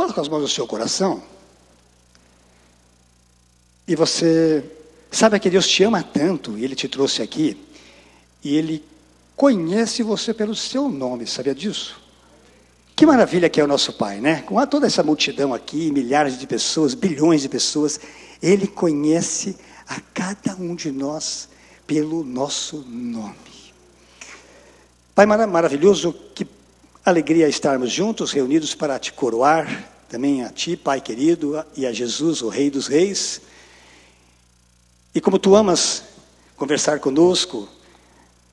Coloque as mãos no seu coração. E você sabe que Deus te ama tanto, e Ele te trouxe aqui, e Ele conhece você pelo seu nome, sabia disso? Que maravilha que é o nosso Pai, né? Com toda essa multidão aqui, milhares de pessoas, bilhões de pessoas, Ele conhece a cada um de nós pelo nosso nome. Pai maravilhoso, que alegria estarmos juntos, reunidos para te coroar, também a ti, Pai querido, e a Jesus, o Rei dos Reis. E como tu amas conversar conosco,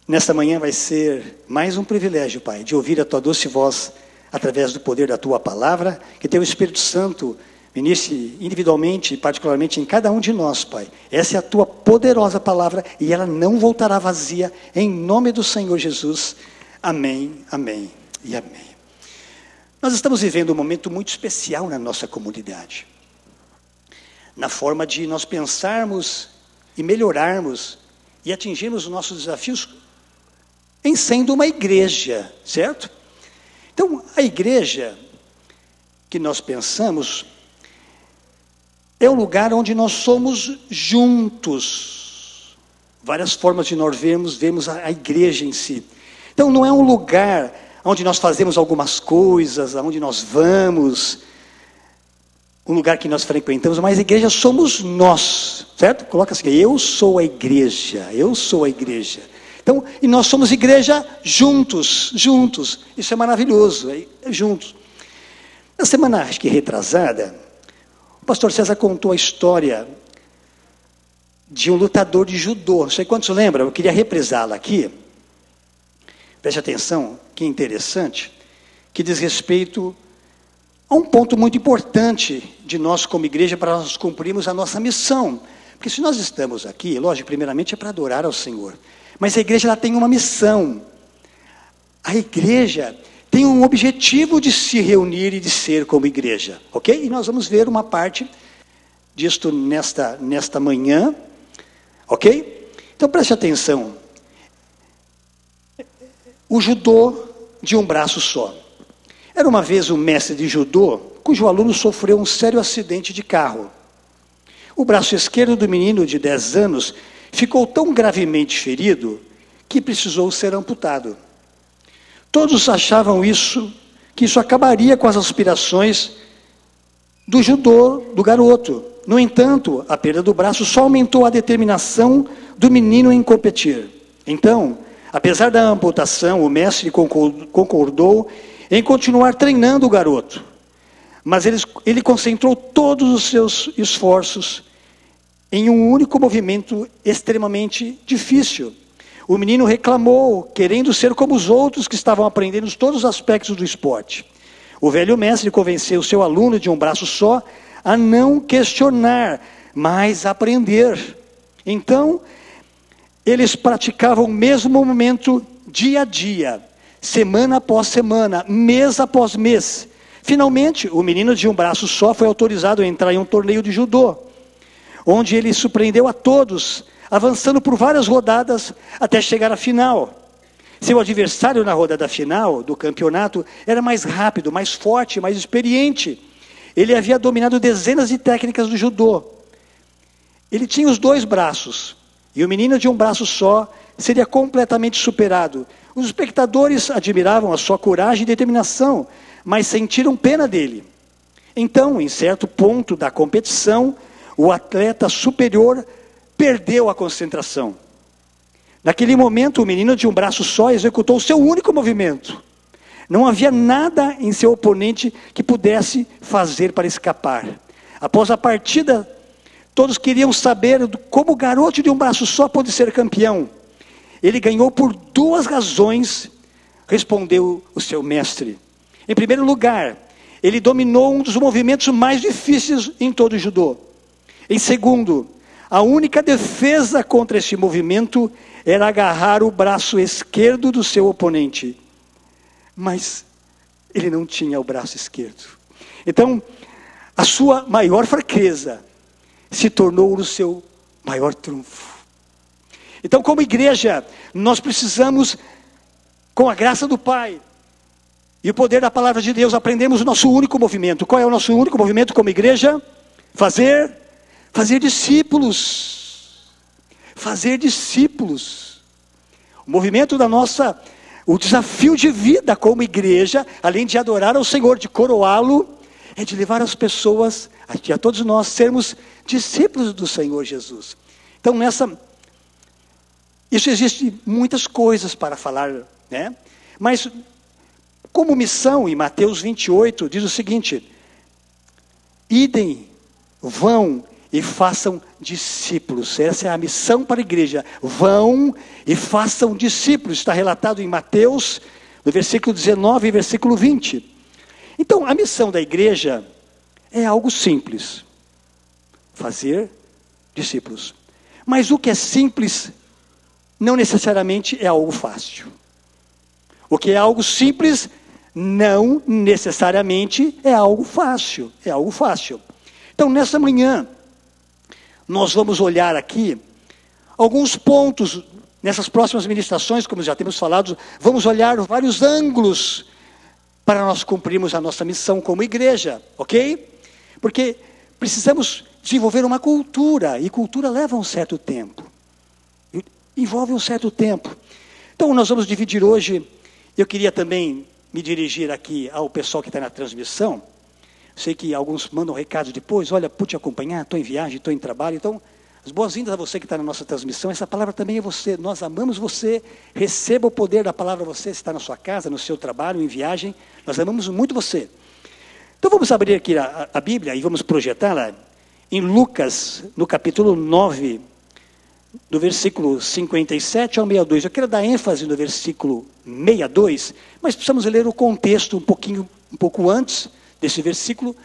nesta manhã vai ser mais um privilégio, Pai, de ouvir a tua doce voz através do poder da tua palavra, que teu Espírito Santo ministre individualmente e particularmente em cada um de nós, Pai. Essa é a tua poderosa palavra e ela não voltará vazia, em nome do Senhor Jesus. Amém, amém e amém. Nós estamos vivendo um momento muito especial na nossa comunidade, na forma de nós pensarmos e melhorarmos e atingirmos os nossos desafios em sendo uma igreja, certo? Então, a igreja que nós pensamos é um lugar onde nós somos juntos. Várias formas de nós vemos a igreja em si. Então, não é um lugar onde nós fazemos algumas coisas, onde nós vamos, um lugar que nós frequentamos, mas a igreja somos nós, certo? Coloca assim, eu sou a igreja, eu sou a igreja. Então, e nós somos igreja juntos, isso é maravilhoso, juntos. Na semana, acho que retrasada, o pastor César contou a história de um lutador de judô, não sei quantos lembram, eu queria reprisá-la aqui. Preste atenção, que interessante, que diz respeito a um ponto muito importante de nós como igreja para nós cumprirmos a nossa missão. Porque se nós estamos aqui, lógico, primeiramente é para adorar ao Senhor. Mas a igreja ela tem uma missão. A igreja tem um objetivo de se reunir e de ser como igreja. Ok? E nós vamos ver uma parte disto nesta manhã. Ok? Então preste atenção. O judô de um braço só. Era uma vez um mestre de judô, cujo aluno sofreu um sério acidente de carro. O braço esquerdo do menino de 10 anos ficou tão gravemente ferido que precisou ser amputado. Todos achavam que isso acabaria com as aspirações do judô do garoto. No entanto, a perda do braço só aumentou a determinação do menino em competir. Então, apesar da amputação, o mestre concordou em continuar treinando o garoto. Mas ele concentrou todos os seus esforços em um único movimento extremamente difícil. O menino reclamou, querendo ser como os outros que estavam aprendendo todos os aspectos do esporte. O velho mestre convenceu seu aluno de um braço só a não questionar, mas aprender. Então, eles praticavam o mesmo movimento dia a dia, semana após semana, mês após mês. Finalmente, o menino de um braço só foi autorizado a entrar em um torneio de judô, onde ele surpreendeu a todos, avançando por várias rodadas até chegar à final. Seu adversário na rodada final do campeonato era mais rápido, mais forte, mais experiente. Ele havia dominado dezenas de técnicas do judô. Ele tinha os 2 braços, e o menino de um braço só seria completamente superado. Os espectadores admiravam a sua coragem e determinação, mas sentiram pena dele. Então, em certo ponto da competição, o atleta superior perdeu a concentração. Naquele momento, o menino de um braço só executou o seu único movimento. Não havia nada em seu oponente que pudesse fazer para escapar. Após a partida, todos queriam saber como o garoto de um braço só pôde ser campeão. Ele ganhou por 2 razões, respondeu o seu mestre. Em primeiro lugar, ele dominou um dos movimentos mais difíceis em todo o judô. Em segundo, a única defesa contra esse movimento era agarrar o braço esquerdo do seu oponente. Mas ele não tinha o braço esquerdo. Então, a sua maior fraqueza se tornou o seu maior trunfo. Então, como igreja, nós precisamos, com a graça do Pai, e o poder da palavra de Deus, aprendemos o nosso único movimento. Qual é o nosso único movimento como igreja? Fazer discípulos. Fazer discípulos. O movimento da nossa, o desafio de vida como igreja, além de adorar ao Senhor, de coroá-lo, é de levar as pessoas, a todos nós, sermos discípulos do Senhor Jesus. Então isso existe muitas coisas para falar, né? Mas, como missão, em Mateus 28, diz o seguinte: idem, vão e façam discípulos. Essa é a missão para a igreja. Vão e façam discípulos. Está relatado em Mateus, no versículo 19 e versículo 20. Então, a missão da igreja é algo simples. Fazer discípulos. Mas o que é simples, não necessariamente é algo fácil. O que é algo simples, não necessariamente é algo fácil. É algo fácil. Então, nessa manhã, nós vamos olhar aqui alguns pontos, nessas próximas ministrações, como já temos falado, vamos olhar vários ângulos para nós cumprirmos a nossa missão como igreja, ok? Porque precisamos desenvolver uma cultura, e cultura leva um certo tempo. Envolve um certo tempo. Então, nós vamos dividir hoje. Eu queria também me dirigir aqui ao pessoal que está na transmissão. Sei que alguns mandam recados depois. Olha, pude acompanhar, estou em viagem, estou em trabalho. Então, as boas-vindas a você que está na nossa transmissão. Essa palavra também é você. Nós amamos você. Receba o poder da palavra você. Está na sua casa, no seu trabalho, em viagem. Nós amamos muito você. Então, vamos abrir aqui a Bíblia e vamos projetá-la em Lucas, no capítulo 9, do versículo 57 ao 62. Eu quero dar ênfase no versículo 62, mas precisamos ler o contexto um pouco antes desse versículo,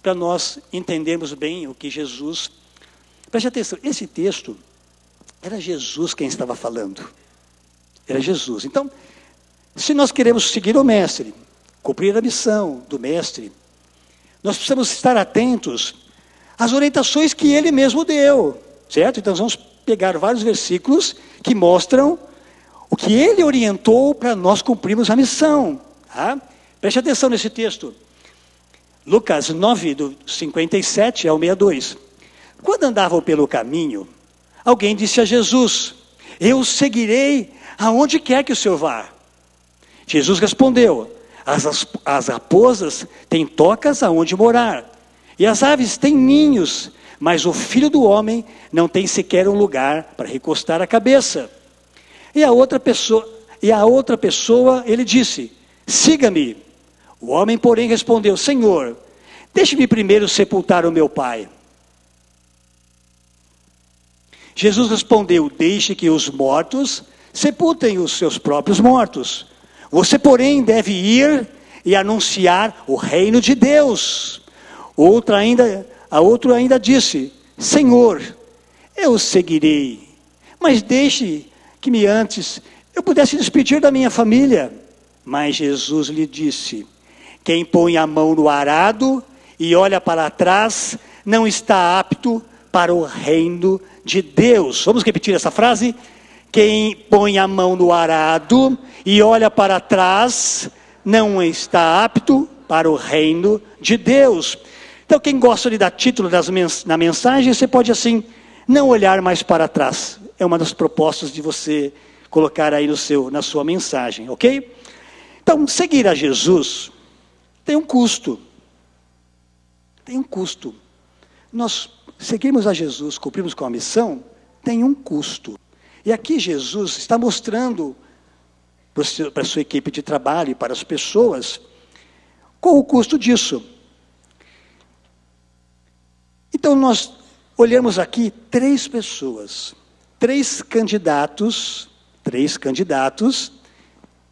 para nós entendermos bem o que Jesus... Preste atenção, esse texto, era Jesus quem estava falando. Era Jesus. Então, se nós queremos seguir o Mestre, cumprir a missão do Mestre, nós precisamos estar atentos às orientações que Ele mesmo deu, certo? Então, nós vamos pegar vários versículos que mostram o que Ele orientou para nós cumprirmos a missão. Tá? Preste atenção nesse texto. Lucas 9, do 57 ao 62. Quando andavam pelo caminho, alguém disse a Jesus: eu seguirei aonde quer que o Senhor vá. Jesus respondeu: as raposas têm tocas aonde morar, e as aves têm ninhos, mas o Filho do Homem não tem sequer um lugar para recostar a cabeça. E a outra pessoa, ele disse: siga-me. O homem, porém, respondeu: Senhor, deixe-me primeiro sepultar o meu pai. Jesus respondeu: deixe que os mortos sepultem os seus próprios mortos. Você, porém, deve ir e anunciar o reino de Deus. A outra ainda disse: Senhor, eu seguirei, mas deixe que antes eu pudesse despedir da minha família. Mas Jesus lhe disse: quem põe a mão no arado e olha para trás não está apto para o reino de Deus. Vamos repetir essa frase? Quem põe a mão no arado e olha para trás não está apto para o reino de Deus. Então, quem gosta de dar título na mensagem, você pode assim, não olhar mais para trás. É uma das propostas de você colocar aí na sua mensagem, ok? Então, seguir a Jesus tem um custo. Tem um custo. Nós seguimos a Jesus, cumprimos com a missão, tem um custo. E aqui Jesus está mostrando para a sua equipe de trabalho e para as pessoas qual o custo disso. Então nós olhamos aqui três pessoas, três candidatos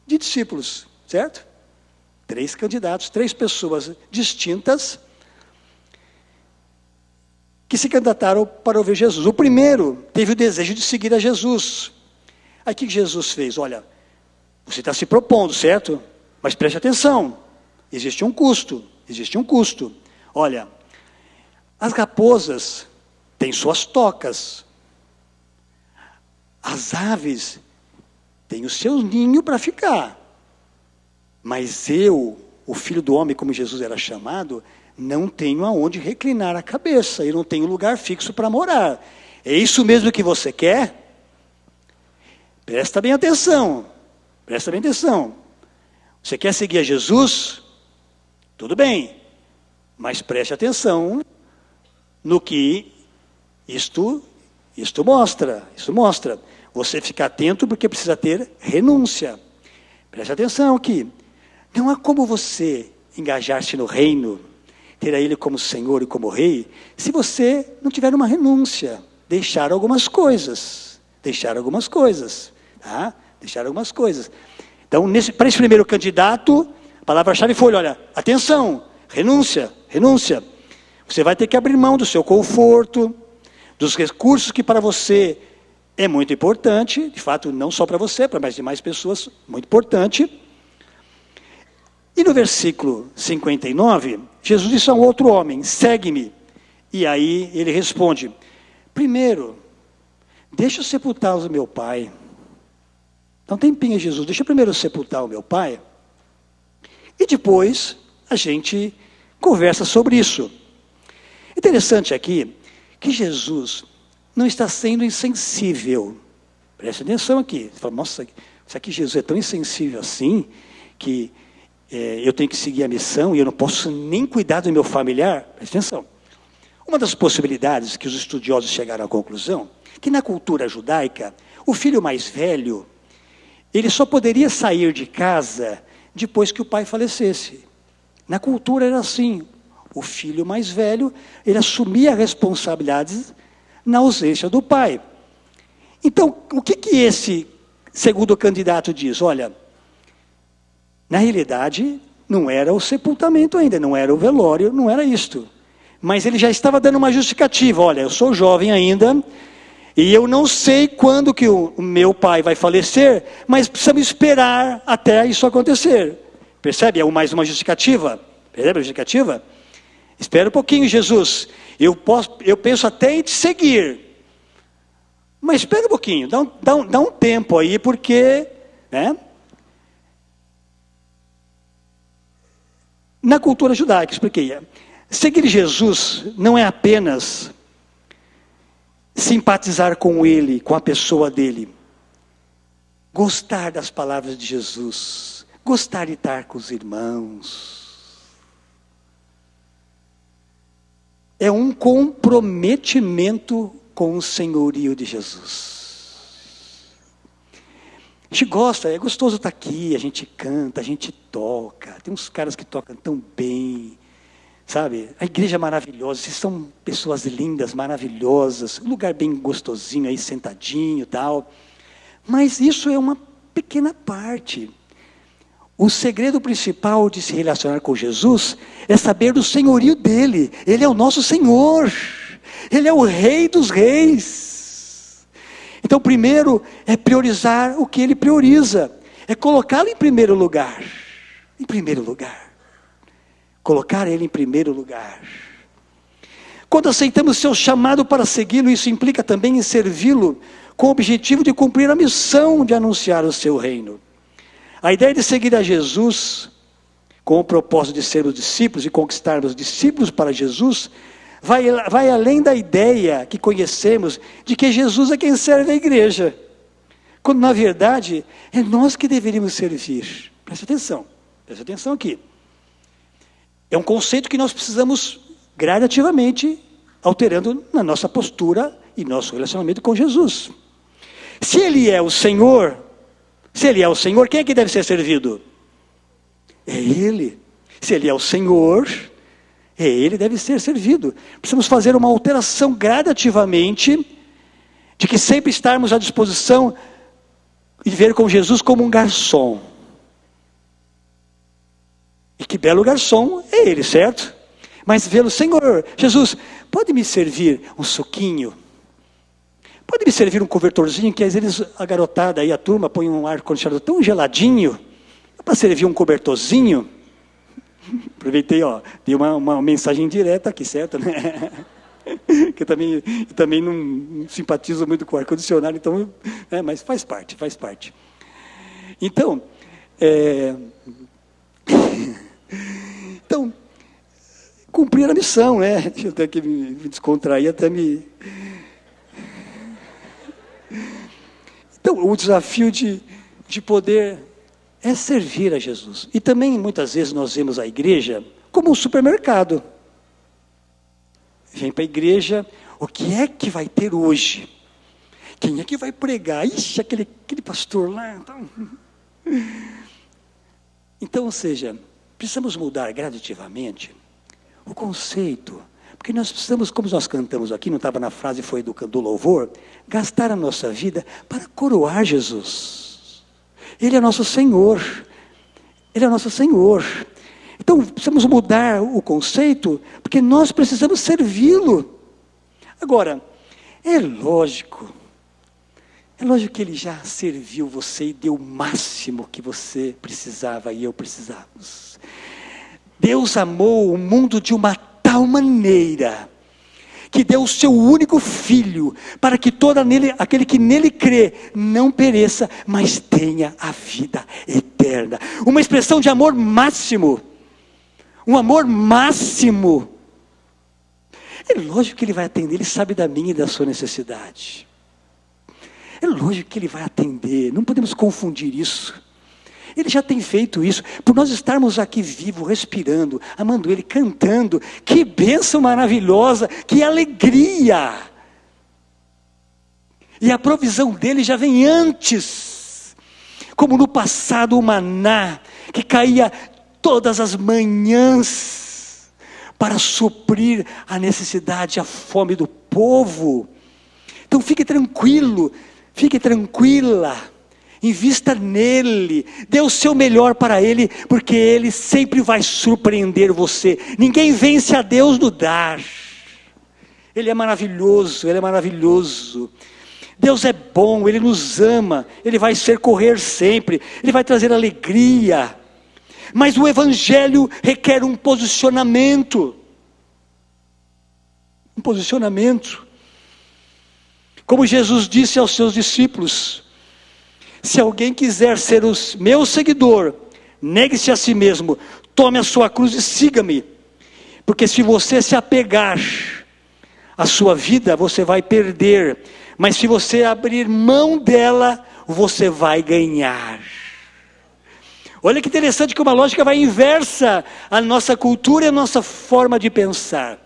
de discípulos, certo? Três candidatos, três pessoas distintas que se candidataram para ouvir Jesus. O primeiro teve o desejo de seguir a Jesus. Aí o que Jesus fez? Olha, você está se propondo, certo? Mas preste atenção, existe um custo. Olha, as raposas têm suas tocas. As aves têm o seu ninho para ficar. Mas eu, o Filho do Homem, como Jesus era chamado, não tenho aonde reclinar a cabeça, eu não tenho lugar fixo para morar. É isso mesmo que você quer? Presta bem atenção, presta bem atenção. Você quer seguir a Jesus? Tudo bem, mas preste atenção no que isto mostra. Isso mostra. Você fica atento porque precisa ter renúncia. Preste atenção aqui. Não há como você engajar-se no reino, ter a Ele como Senhor e como Rei, se você não tiver uma renúncia. Deixar algumas coisas. Tá? Deixar algumas coisas. Então, para esse primeiro candidato, a palavra-chave foi, olha, atenção, renúncia. Você vai ter que abrir mão do seu conforto, dos recursos que para você é muito importante, de fato, não só para você, para mais demais pessoas, muito importante. E no versículo 59, Jesus disse a um outro homem, segue-me. E aí ele responde, primeiro, deixa eu sepultar o meu pai. Dá um tempinho, Jesus, deixa eu primeiro sepultar o meu pai. E depois a gente conversa sobre isso. Interessante aqui que Jesus não está sendo insensível. Preste atenção aqui. Você fala, nossa, será que Jesus é tão insensível assim que eu tenho que seguir a missão e eu não posso nem cuidar do meu familiar? Preste atenção. Uma das possibilidades que os estudiosos chegaram à conclusão, que na cultura judaica, o filho mais velho, ele só poderia sair de casa depois que o pai falecesse. Na cultura era assim. O filho mais velho, ele assumia a responsabilidade na ausência do pai. Então, o que esse segundo candidato diz? Olha, na realidade, não era o sepultamento ainda, não era o velório, não era isto. Mas ele já estava dando uma justificativa. Olha, eu sou jovem ainda, e eu não sei quando que o meu pai vai falecer, mas precisamos esperar até isso acontecer. Percebe? É mais uma justificativa. Percebe a justificativa? Espera um pouquinho, Jesus. Eu penso até em te seguir. Mas espera um pouquinho, dá um tempo aí, porque... né? Na cultura judaica, expliquei. Seguir Jesus não é apenas simpatizar com Ele, com a pessoa dele. Gostar das palavras de Jesus. Gostar de estar com os irmãos. É um comprometimento com o senhorio de Jesus. A gente gosta, é gostoso estar aqui, a gente canta, a gente toca. Tem uns caras que tocam tão bem, sabe? A igreja é maravilhosa, vocês são pessoas lindas, maravilhosas. Um lugar bem gostosinho aí, sentadinho e tal. Mas isso é uma pequena parte. O segredo principal de se relacionar com Jesus é saber do senhorio dele. Ele é o nosso Senhor. Ele é o Rei dos Reis. Então, primeiro é priorizar o que ele prioriza. É colocá-lo em primeiro lugar. Em primeiro lugar. Colocar ele em primeiro lugar. Quando aceitamos seu chamado para segui-lo, isso implica também em servi-lo com o objetivo de cumprir a missão de anunciar o seu reino. A ideia de seguir a Jesus, com o propósito de sermos discípulos e conquistarmos discípulos para Jesus, vai além da ideia que conhecemos de que Jesus é quem serve a igreja. Quando, na verdade, é nós que deveríamos servir. Preste atenção aqui. É um conceito que nós precisamos gradativamente alterando na nossa postura e nosso relacionamento com Jesus. Se Ele é o Senhor, quem é que deve ser servido? É Ele. Se Ele é o Senhor, Ele deve ser servido. Precisamos fazer uma alteração gradativamente, de que sempre estarmos à disposição e ver com Jesus como um garçom. E que belo garçom é Ele, certo? Mas vê-lo, Senhor, Jesus, pode me servir um suquinho? Pode me servir um cobertorzinho, que às vezes a garotada aí, a turma, põe um ar-condicionado tão geladinho, dá para servir um cobertorzinho? Aproveitei, dei uma mensagem direta aqui, certo? Né? Que eu também não simpatizo muito com o ar-condicionado, então, mas faz parte. Então, cumprir a missão, né? Deixa eu até aqui me descontrair, até me... Então, o desafio de poder é servir a Jesus. E também, muitas vezes, nós vemos a igreja como um supermercado. Vem para a igreja, o que é que vai ter hoje? Quem é que vai pregar? Ixi, aquele pastor lá. Então, ou seja, precisamos mudar gradativamente o conceito. Porque nós precisamos, como nós cantamos aqui, não estava na frase, foi do louvor, gastar a nossa vida para coroar Jesus. Ele é nosso Senhor. Ele é nosso Senhor. Então, precisamos mudar o conceito, porque nós precisamos servi-lo. Agora, é lógico que Ele já serviu você e deu o máximo que você precisava e eu precisávamos. Deus amou o mundo de uma tal maneira, que deu o seu único Filho, para que aquele que nele crê, não pereça, mas tenha a vida eterna. Uma expressão de amor máximo. Um amor máximo. É lógico que Ele vai atender, Ele sabe da minha e da sua necessidade. É lógico que Ele vai atender, não podemos confundir isso. Ele já tem feito isso, por nós estarmos aqui vivos, respirando, amando Ele, cantando. Que bênção maravilhosa, que alegria. E a provisão dEle já vem antes. Como no passado o maná, que caía todas as manhãs, para suprir a necessidade, a fome do povo. Então fique tranquilo, fique tranquila, invista nele, dê o seu melhor para ele, porque ele sempre vai surpreender você. Ninguém vence a Deus no dar. Ele é maravilhoso, Ele é maravilhoso. Deus é bom, Ele nos ama, Ele vai socorrer sempre, Ele vai trazer alegria. Mas o Evangelho requer um posicionamento. Um posicionamento. Como Jesus disse aos seus discípulos: se alguém quiser ser o meu seguidor, negue-se a si mesmo, tome a sua cruz e siga-me. Porque se você se apegar à sua vida, você vai perder. Mas se você abrir mão dela, você vai ganhar. Olha que interessante que uma lógica vai inversa à nossa cultura e à nossa forma de pensar.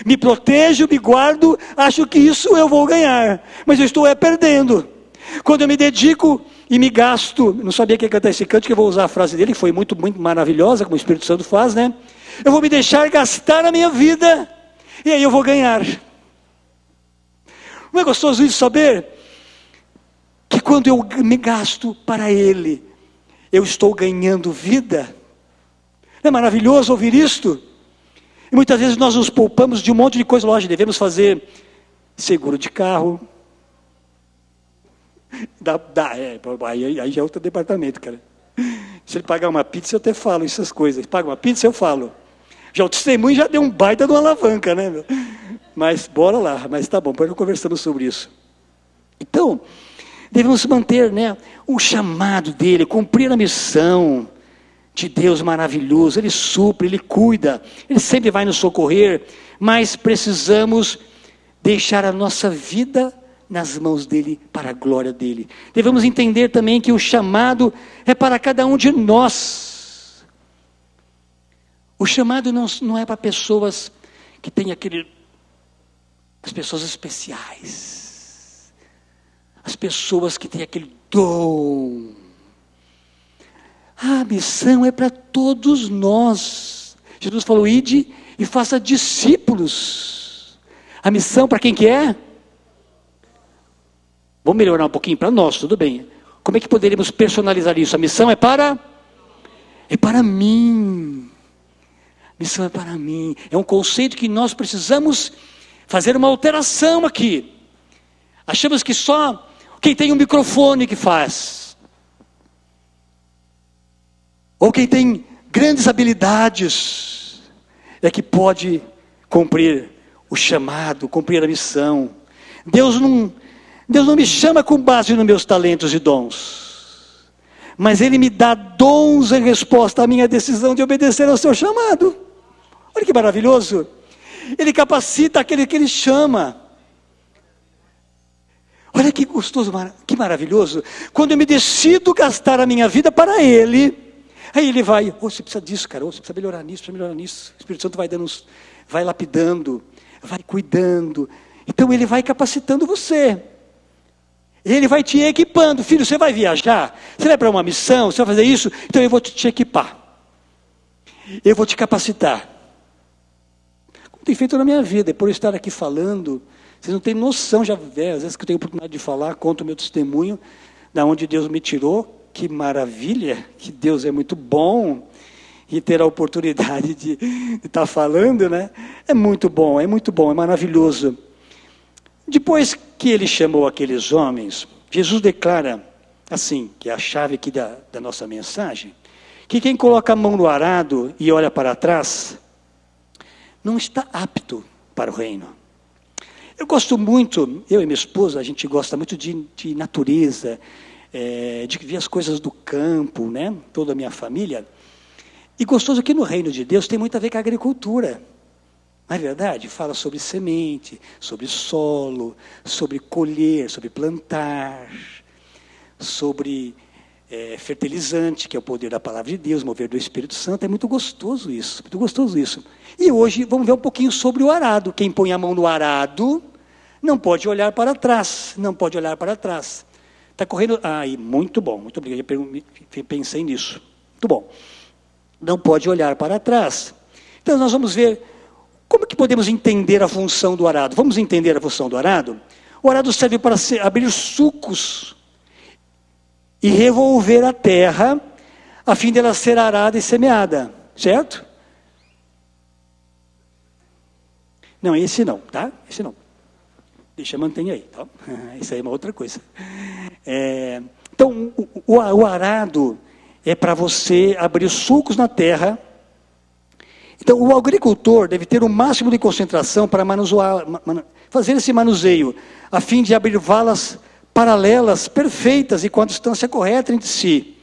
Me protejo, me guardo, acho que isso eu vou ganhar, mas eu estou perdendo. Quando eu me dedico e me gasto, não sabia quem cantar esse canto, que eu vou usar a frase dele, que foi muito, muito maravilhosa, como o Espírito Santo faz, né? Eu vou me deixar gastar a minha vida, e aí eu vou ganhar. Não é gostoso isso, saber que quando eu me gasto para Ele, eu estou ganhando vida? Não é maravilhoso ouvir isto? E muitas vezes nós nos poupamos de um monte de coisa. Lógico, devemos fazer seguro de carro. Aí já é outro departamento, cara. Se ele pagar uma pizza, eu até falo essas coisas. Ele paga uma pizza, eu falo. Já o testemunho já deu um baita de uma alavanca, né, meu? Mas bora lá, mas tá bom, depois nós conversamos sobre isso. Então, devemos manter, né, o chamado dele, cumprir a missão de Deus maravilhoso. Ele supre, Ele cuida, Ele sempre vai nos socorrer, mas precisamos deixar a nossa vida nas mãos dEle, para a glória dEle. Devemos entender também que o chamado é para cada um de nós. O chamado não é para pessoas que têm as pessoas especiais, as pessoas que têm aquele dom. A missão é para todos nós. Jesus falou: ide e faça discípulos. A missão para quem que é? Vamos melhorar um pouquinho para nós, tudo bem. Como é que poderíamos personalizar isso? A missão é para mim. A missão é para mim. É um conceito que nós precisamos fazer uma alteração aqui. Achamos que só quem tem um microfone que faz. Ou quem tem grandes habilidades é que pode cumprir o chamado, cumprir a missão. Deus não me chama com base nos meus talentos e dons, mas Ele me dá dons em resposta à minha decisão de obedecer ao seu chamado. Olha que maravilhoso. Ele capacita aquele que ele chama. Olha que gostoso, que maravilhoso. Quando eu me decido gastar a minha vida para Ele, aí Ele vai, você precisa disso, cara, você precisa melhorar nisso, precisa melhorar nisso. O Espírito Santo vai dando vai lapidando, vai cuidando. Então Ele vai capacitando você. Ele vai te equipando. Filho, você vai viajar? Você vai para uma missão? Você vai fazer isso? Então eu vou te equipar. Eu vou te capacitar. Como tem feito na minha vida, por estar aqui falando, vocês não têm noção, já às vezes que eu tenho oportunidade de falar, conto o meu testemunho, da onde Deus me tirou. Que maravilha, que Deus é muito bom. E ter a oportunidade de estar falando, né? É muito bom, é maravilhoso. Depois que ele chamou aqueles homens, Jesus declara assim, que é a chave aqui da nossa mensagem, que quem coloca a mão no arado e olha para trás, não está apto para o reino. Eu gosto muito, eu e minha esposa, a gente gosta muito de natureza, de ver as coisas do campo, né? Toda a minha família. E gostoso que no reino de Deus tem muito a ver com a agricultura. Não é verdade? Fala sobre semente, sobre solo, sobre colher, sobre plantar, sobre fertilizante, que é o poder da palavra de Deus, mover do Espírito Santo. É muito gostoso isso, muito gostoso isso. E hoje vamos ver um pouquinho sobre o arado. Quem põe a mão no arado não pode olhar para trás, não pode olhar para trás. Está correndo... muito bom, muito obrigado, eu pensei nisso. Muito bom. Não pode olhar para trás. Então nós vamos ver como que podemos entender a função do arado. Vamos entender a função do arado? O arado serve para abrir sulcos e revolver a terra, a fim dela ser arada e semeada. Certo? Não, esse não, tá? Esse não. Deixa, mantenha aí, tá? Isso aí é uma outra coisa. Então, o arado é para você abrir sulcos na terra. Então, o agricultor deve ter o máximo de concentração para fazer esse manuseio, a fim de abrir valas paralelas, perfeitas e com a distância correta entre si,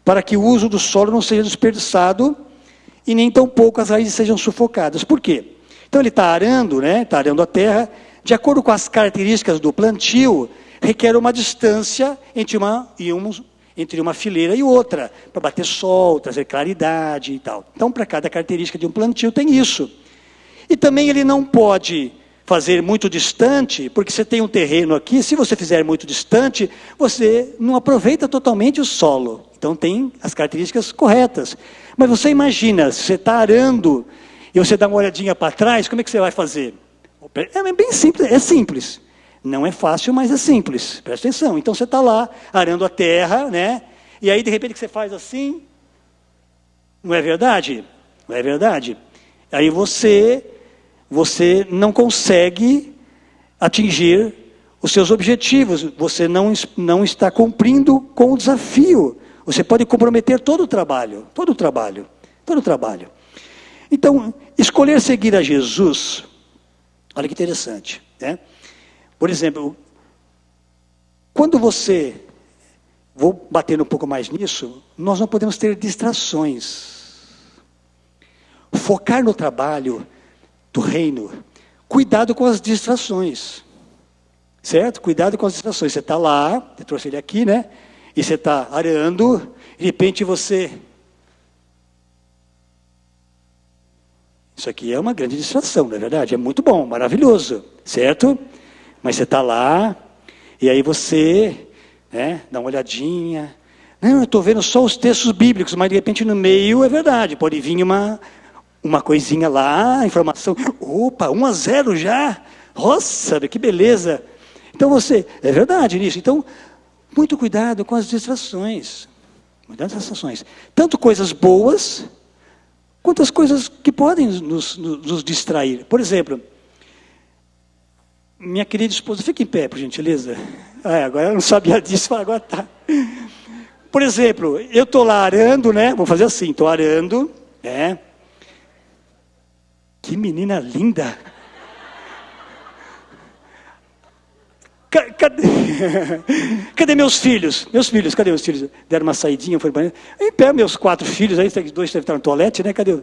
para que o uso do solo não seja desperdiçado e nem tampouco as raízes sejam sufocadas. Por quê? Então, ele está arando, né? Está arando a terra. De acordo com as características do plantio, requer uma distância entre uma fileira e outra, para bater sol, trazer claridade e tal. Então, para cada característica de um plantio tem isso. E também ele não pode fazer muito distante, porque você tem um terreno aqui, se você fizer muito distante, você não aproveita totalmente o solo. Então, tem as características corretas. Mas você imagina, se você está arando e você dá uma olhadinha para trás, como é que você vai fazer? É bem simples, é simples. Não é fácil, mas é simples. Presta atenção. Então você está lá, arando a terra, né? E aí, de repente, que você faz assim. Não é verdade? Não é verdade? Aí você não consegue atingir os seus objetivos. Você não está cumprindo com o desafio. Você pode comprometer todo o trabalho. Todo o trabalho. Todo o trabalho. Então, escolher seguir a Jesus... Olha que interessante, né? Por exemplo, quando vou bater um pouco mais nisso, nós não podemos ter distrações. Focar no trabalho do reino, cuidado com as distrações. Certo? Cuidado com as distrações. Você está lá, eu trouxe ele aqui, né? E você está arando, de repente você... Isso aqui é uma grande distração, não é verdade? É muito bom, maravilhoso, certo? Mas você está lá, e aí você dá uma olhadinha. Não, eu estou vendo só os textos bíblicos, mas de repente no meio é verdade. Pode vir uma coisinha lá, informação. Opa, 1-0 já? Nossa, que beleza. Então é verdade nisso. Então, muito cuidado com as distrações. Muitas distrações. Tanto coisas boas... quantas coisas que podem nos distrair. Por exemplo, minha querida esposa, fica em pé, por gentileza. Agora eu não sabia disso, agora tá. Por exemplo, eu estou lá arando, né? Vou fazer assim, estou arando, né? Que menina linda! Cadê meus filhos? Cadê meus filhos? Deram uma saidinha, foram para em pé, meus 4 filhos, aí 2 devem estar no toalete, né? Cadê?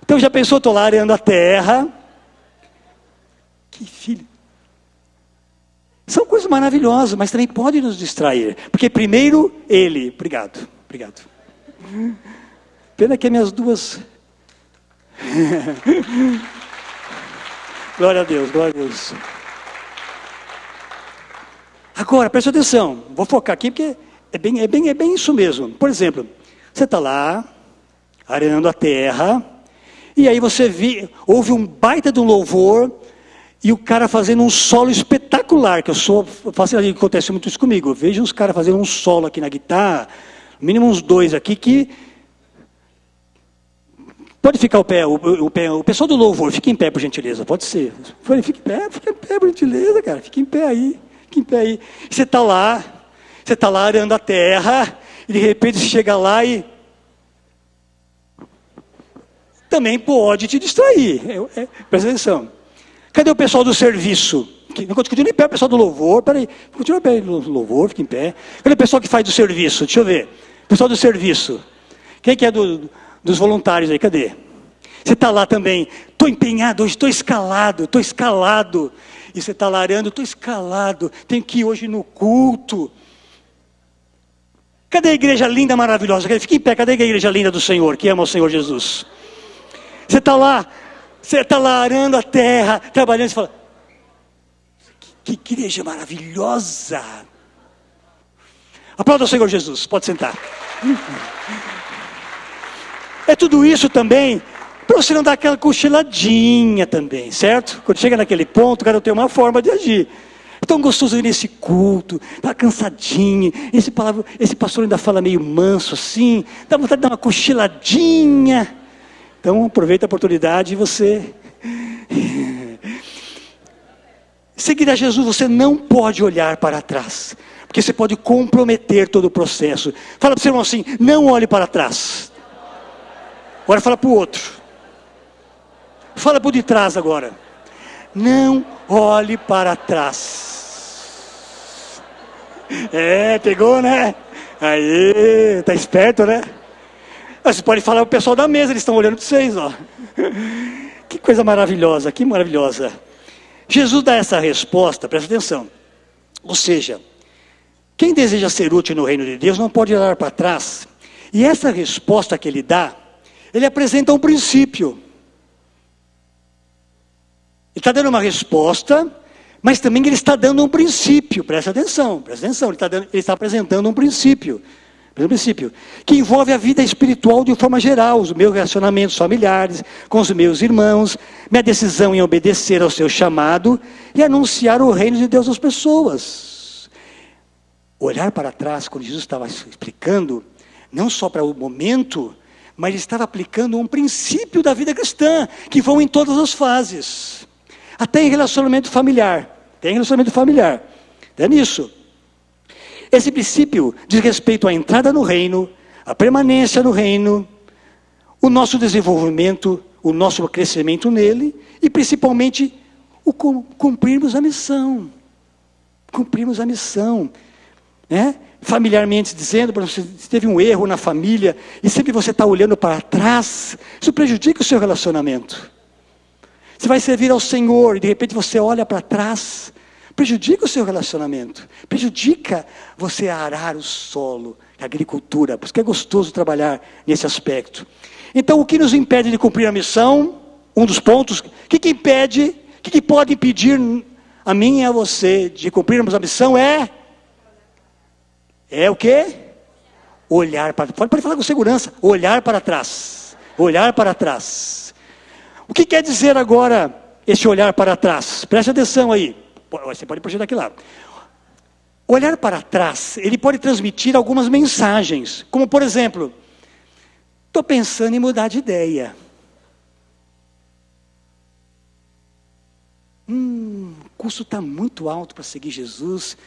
Então já pensou, estou lá arando a terra, que filho. São coisas maravilhosas, mas também pode nos distrair. Porque primeiro ele... Obrigado. Pena que as minhas duas... Glória a Deus. Agora, preste atenção. Vou focar aqui porque é bem isso mesmo. Por exemplo, você está lá, arando a terra, e aí você ouve um baita de um louvor, e o cara fazendo um solo espetacular, acontece muito isso comigo. Eu vejo os caras fazendo um solo aqui na guitarra, no mínimo uns 2 aqui, que... Pode ficar o pessoal do louvor, fica em pé, por gentileza, pode ser. Fica em pé, por gentileza, cara, fica em pé aí. Você está lá arando a terra, e de repente você chega lá e... Também pode te distrair, presta atenção. Cadê o pessoal do serviço? Continua em pé o pessoal do louvor, continua em pé do louvor, fica em pé. Cadê o pessoal que faz do serviço? Deixa eu ver. Pessoal do serviço. Quem que é dos voluntários aí, cadê? Você está lá também, estou empenhado, hoje estou escalado. E você está lá arando, estou escalado, tenho que ir hoje no culto. Cadê a igreja linda, maravilhosa? Fica em pé, cadê a igreja linda do Senhor, que ama o Senhor Jesus? Você está lá arando a terra, trabalhando, você fala, que igreja maravilhosa. Aplauda o Senhor Jesus, pode sentar. É tudo isso também, para você não dar aquela cochiladinha também, certo? Quando chega naquele ponto, o cara tem uma forma de agir. É tão gostoso ir nesse culto, tá cansadinho, esse pastor ainda fala meio manso assim, dá vontade de dar uma cochiladinha. Então aproveita a oportunidade e você... Seguir a Jesus, você não pode olhar para trás, porque você pode comprometer todo o processo. Fala para o seu irmão assim, não olhe para trás. Agora fala para o outro. Fala para o de trás agora. Não olhe para trás. Pegou, né? Aí, tá esperto, né? Você pode falar para o pessoal da mesa, eles estão olhando para vocês, ó. Que coisa maravilhosa, que maravilhosa. Jesus dá essa resposta, presta atenção. Ou seja, quem deseja ser útil no reino de Deus não pode olhar para trás. E essa resposta que ele dá, ele apresenta um princípio. Ele está dando uma resposta, mas também ele está dando um princípio. Presta atenção, ele está apresentando um princípio. Que envolve a vida espiritual de forma geral, os meus relacionamentos familiares, com os meus irmãos, minha decisão em obedecer ao seu chamado e anunciar o reino de Deus às pessoas. Olhar para trás, quando Jesus estava explicando, não só para o momento, mas ele estava aplicando um princípio da vida cristã, que vão em todas as fases, até em relacionamento familiar. Até nisso. Esse princípio diz respeito à entrada no reino, à permanência no reino, o nosso desenvolvimento, o nosso crescimento nele e principalmente o cumprirmos a missão. Né? Familiarmente dizendo, por exemplo, se teve um erro na família e sempre você está olhando para trás, isso prejudica o seu relacionamento. Você vai servir ao Senhor e de repente você olha para trás, prejudica o seu relacionamento, prejudica você arar o solo, a agricultura, porque é gostoso trabalhar nesse aspecto. Então, o que nos impede de cumprir a missão? Um dos pontos, o que impede, o que pode impedir a mim e a você de cumprirmos a missão é o quê? Olhar para, pode falar com segurança, olhar para trás. O que quer dizer agora esse olhar para trás? Preste atenção aí. Você pode puxar daqui lá. Olhar para trás, ele pode transmitir algumas mensagens. Como, por exemplo, estou pensando em mudar de ideia. O custo está muito alto para seguir Jesus.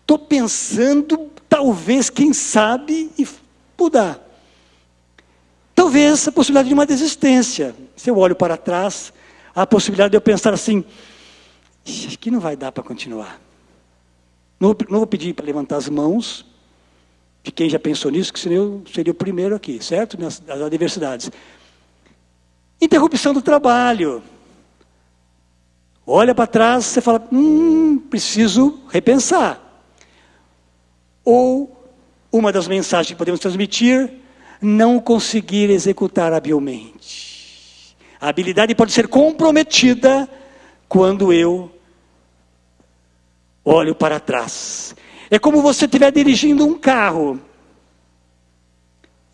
Estou pensando, talvez, quem sabe, e mudar. Talvez a possibilidade de uma desistência. Se eu olho para trás, há a possibilidade de eu pensar assim, acho que não vai dar para continuar. Não vou pedir para levantar as mãos de quem já pensou nisso, que seria o primeiro aqui, certo? Nas adversidades. Interrupção do trabalho. Olha para trás, você fala, preciso repensar. Ou, uma das mensagens que podemos transmitir, não conseguir executar habilmente. A habilidade pode ser comprometida quando eu olho para trás. É como você estiver dirigindo um carro.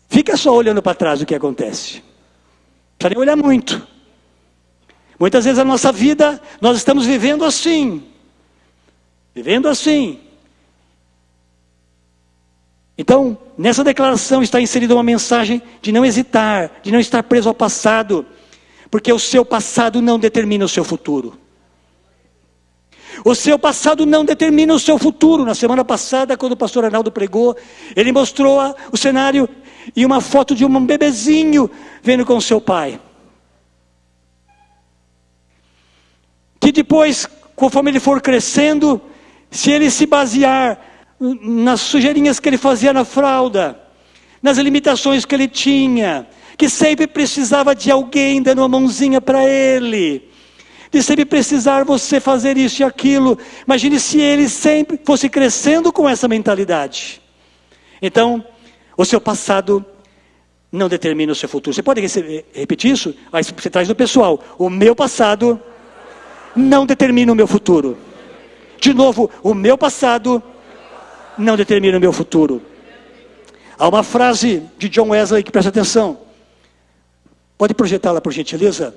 Fica só olhando para trás o que acontece. Não precisa nem olhar muito. Muitas vezes a nossa vida, nós estamos vivendo assim. Vivendo assim. Então, nessa declaração está inserida uma mensagem de não hesitar, de não estar preso ao passado. Porque o seu passado não determina o seu futuro. O seu passado não determina o seu futuro. Na semana passada, quando o pastor Arnaldo pregou, ele mostrou o cenário e uma foto de um bebezinho vendo com seu pai. Que depois, conforme ele for crescendo, se ele se basear nas sujeirinhas que ele fazia na fralda, nas limitações que ele tinha, que sempre precisava de alguém dando uma mãozinha para ele, de sempre precisar você fazer isso e aquilo. Imagine se ele sempre fosse crescendo com essa mentalidade. Então, o seu passado não determina o seu futuro. Você pode repetir isso? Aí você traz no pessoal. O meu passado não determina o meu futuro. De novo, o meu passado não determina o meu futuro. Há uma frase de John Wesley que presta atenção. Pode projetá-la, por gentileza?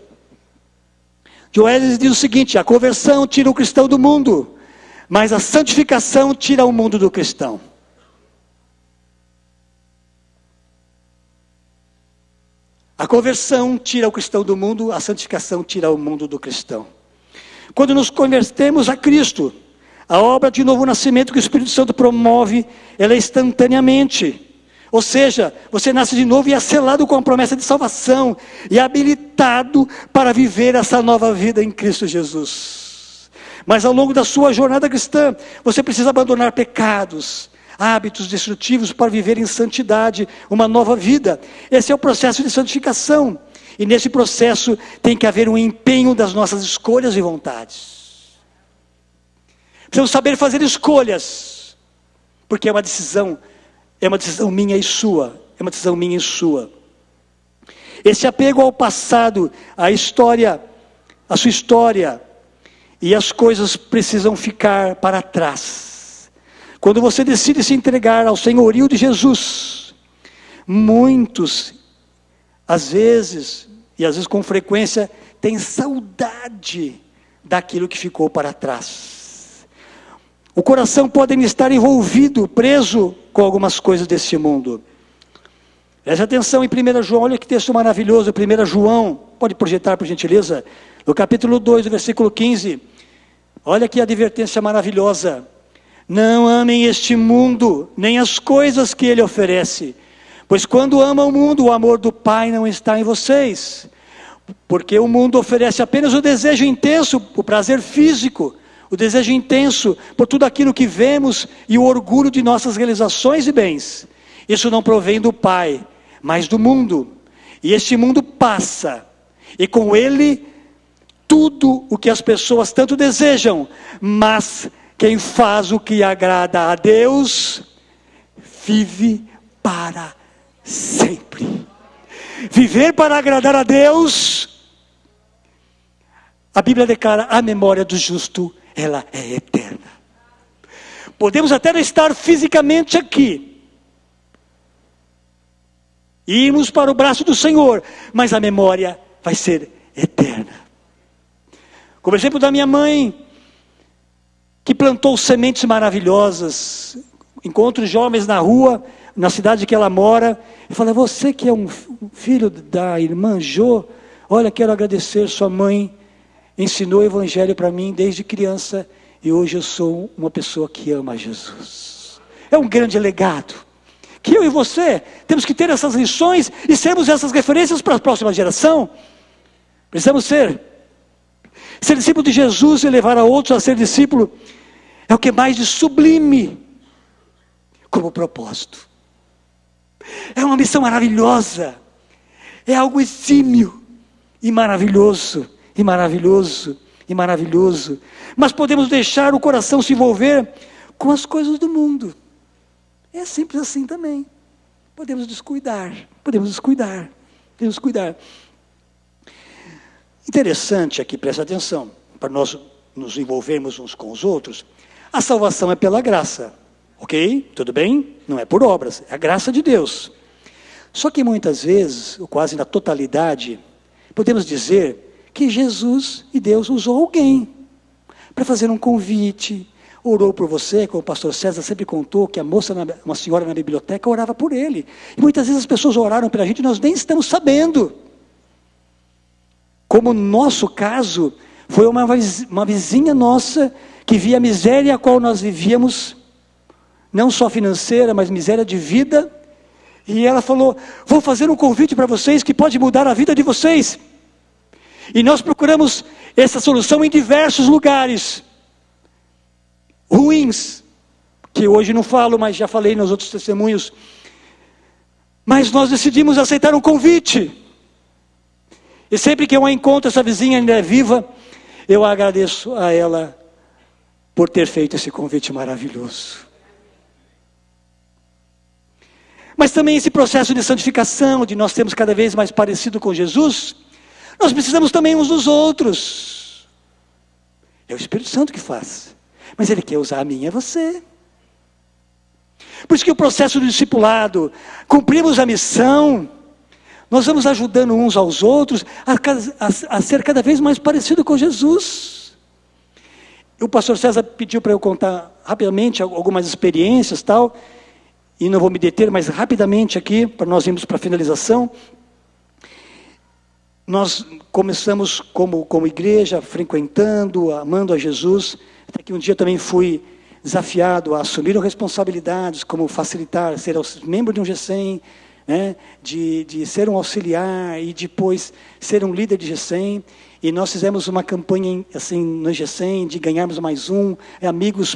John Wesley diz o seguinte: a conversão tira o cristão do mundo, mas a santificação tira o mundo do cristão. A conversão tira o cristão do mundo, a santificação tira o mundo do cristão. Quando nos convertemos a Cristo, a obra de novo nascimento que o Espírito Santo promove, ela é instantaneamente. Ou seja, você nasce de novo e é selado com a promessa de salvação, e é habilitado para viver essa nova vida em Cristo Jesus. Mas ao longo da sua jornada cristã, você precisa abandonar pecados, hábitos destrutivos para viver em santidade, uma nova vida. Esse é o processo de santificação. E nesse processo tem que haver um empenho das nossas escolhas e vontades. Precisamos saber fazer escolhas, porque é uma decisão minha e sua. É uma decisão minha e sua. Esse apego ao passado, à história, à sua história, e as coisas precisam ficar para trás. Quando você decide se entregar ao senhorio de Jesus, muitos, às vezes, e às vezes com frequência, têm saudade daquilo que ficou para trás. O coração pode estar envolvido, preso com algumas coisas desse mundo. Preste atenção em 1 João, olha que texto maravilhoso, 1 João, pode projetar por gentileza, no capítulo 2, no versículo 15, olha que advertência maravilhosa. Não amem este mundo, nem as coisas que ele oferece, pois quando amam o mundo, o amor do Pai não está em vocês, porque o mundo oferece apenas o desejo intenso, o prazer físico, o desejo intenso por tudo aquilo que vemos e o orgulho de nossas realizações e bens. Isso não provém do Pai, mas do mundo. E este mundo passa, e com ele tudo o que as pessoas tanto desejam, mas quem faz o que agrada a Deus, vive para sempre. Viver para agradar a Deus, a Bíblia declara, a memória do justo, ela é eterna. Podemos até não estar fisicamente aqui, irmos para o braço do Senhor, mas a memória vai ser eterna. Como exemplo da minha mãe, que plantou sementes maravilhosas. Encontro jovens na rua, na cidade que ela mora, e fala: você que é um filho da irmã Jô, olha, quero agradecer, sua mãe ensinou o evangelho para mim desde criança, e hoje eu sou uma pessoa que ama Jesus. É um grande legado, que eu e você temos que ter essas lições, e sermos essas referências para a próxima geração. Precisamos ser discípulo de Jesus e levar a outros a ser discípulo, é o que mais de sublime como propósito. É uma missão maravilhosa, é algo exímio e maravilhoso, e maravilhoso. Mas podemos deixar o coração se envolver com as coisas do mundo. É simples assim também. Podemos descuidar. Interessante aqui, presta atenção, para nós nos envolvermos uns com os outros. A salvação é pela graça, ok? Tudo bem? Não é por obras, é a graça de Deus. Só que muitas vezes, ou quase na totalidade, podemos dizer que Jesus e Deus usou alguém para fazer um convite, orou por você, como o pastor César sempre contou, que uma senhora na biblioteca orava por ele. E muitas vezes as pessoas oraram pela gente e nós nem estamos sabendo. Como no nosso caso, foi uma vizinha nossa que via a miséria a qual nós vivíamos, não só financeira, mas miséria de vida. E ela falou, vou fazer um convite para vocês que pode mudar a vida de vocês. E nós procuramos essa solução em diversos lugares ruins, que hoje não falo, mas já falei nos outros testemunhos. Mas nós decidimos aceitar um convite. E sempre que eu encontro essa vizinha ainda é viva, eu agradeço a ela por ter feito esse convite maravilhoso. Mas também esse processo de santificação, de nós termos cada vez mais parecido com Jesus, nós precisamos também uns dos outros. É o Espírito Santo que faz. Mas Ele quer usar a mim e a você. Por isso que o processo do discipulado, cumprimos a missão, nós vamos ajudando uns aos outros a ser cada vez mais parecido com Jesus. O pastor César pediu para eu contar rapidamente algumas experiências tal, e não vou me deter, mas rapidamente aqui, para nós irmos para a finalização. Nós começamos como igreja, frequentando, amando a Jesus, até que um dia também fui desafiado a assumir responsabilidades, como facilitar, ser membro de um GECEM, né, de ser um auxiliar e depois ser um líder de GECEM. E nós fizemos uma campanha assim, no GECEM, de ganharmos mais amigos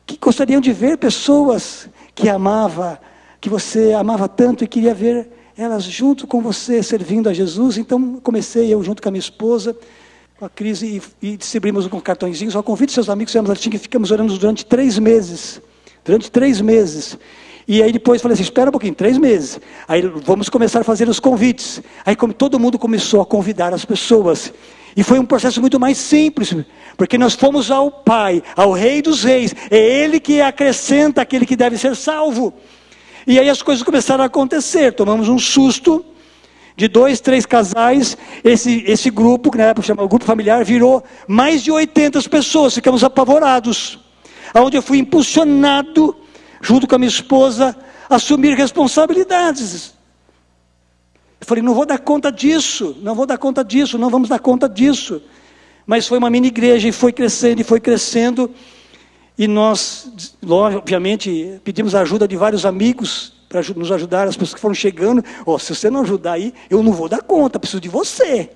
que gostariam de ver pessoas que você amava tanto e queria ver elas junto com você, servindo a Jesus. Então comecei eu junto com a minha esposa, com a Cris, e distribuímos com cartõezinhos, só convide seus amigos, ficamos orando durante 3 meses. E aí depois falei assim, espera um pouquinho, 3 meses. Aí vamos começar a fazer os convites. Aí todo mundo começou a convidar as pessoas. E foi um processo muito mais simples, porque nós fomos ao Pai, ao Rei dos Reis. É Ele que acrescenta aquele que deve ser salvo. E aí as coisas começaram a acontecer. Tomamos um susto de 2, 3 casais. Esse grupo, que na época chamava Grupo Familiar, virou mais de 80 pessoas. Ficamos apavorados. Onde eu fui impulsionado, junto com a minha esposa, a assumir responsabilidades. Eu falei, não vou dar conta disso, não vamos dar conta disso. Mas foi uma mini igreja e foi crescendo. E nós, obviamente, pedimos a ajuda de vários amigos para nos ajudar, as pessoas que foram chegando. Se você não ajudar aí, eu não vou dar conta, preciso de você.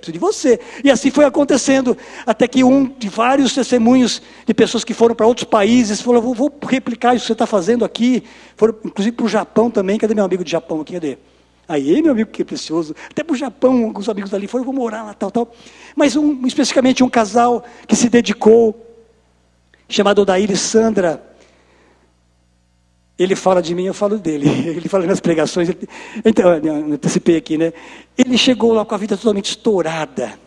E assim foi acontecendo, até que de vários testemunhos de pessoas que foram para outros países, falou, vou replicar isso que você está fazendo aqui. Foram inclusive para o Japão também. Cadê meu amigo de Japão aqui? Cadê? Aí, meu amigo, que é precioso. Até para o Japão, alguns amigos dali foram, vou morar lá, tal. Mas especificamente um casal que se dedicou, chamado Odair e Sandra. Ele fala de mim, eu falo dele. Ele fala nas pregações. Então, eu antecipei aqui, né? Ele chegou lá com a vida totalmente estourada.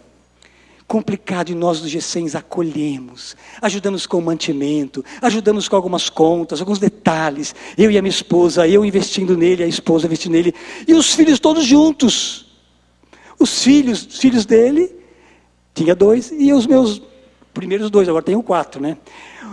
Complicado, e nós dos GECEMs acolhemos, ajudamos com o mantimento, ajudamos com algumas contas, alguns detalhes. Eu e a minha esposa, eu investindo nele, a esposa investindo nele. E os filhos todos juntos. Os filhos dele, tinha 2, e os meus primeiros 2, agora tenho 4, né?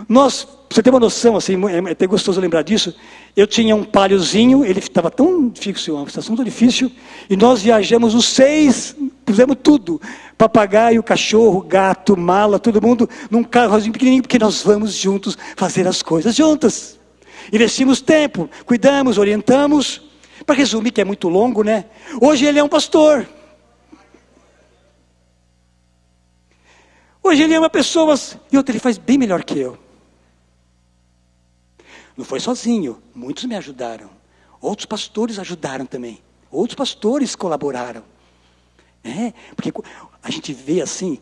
Nós, pra você ter uma noção, assim, é até gostoso lembrar disso, eu tinha um paliozinho, ele estava tão difícil, uma situação tão difícil, e nós viajamos os 6, pusemos tudo, papagaio, cachorro, gato, mala, todo mundo, num carrozinho pequenininho, porque nós vamos juntos fazer as coisas juntas. Investimos tempo, cuidamos, orientamos. Para resumir, que é muito longo, né? Hoje ele é um pastor. Hoje ele ama pessoas, e outro, ele faz bem melhor que eu. Não foi sozinho, muitos me ajudaram. Outros pastores ajudaram também. Outros pastores colaboraram. Porque a gente vê assim,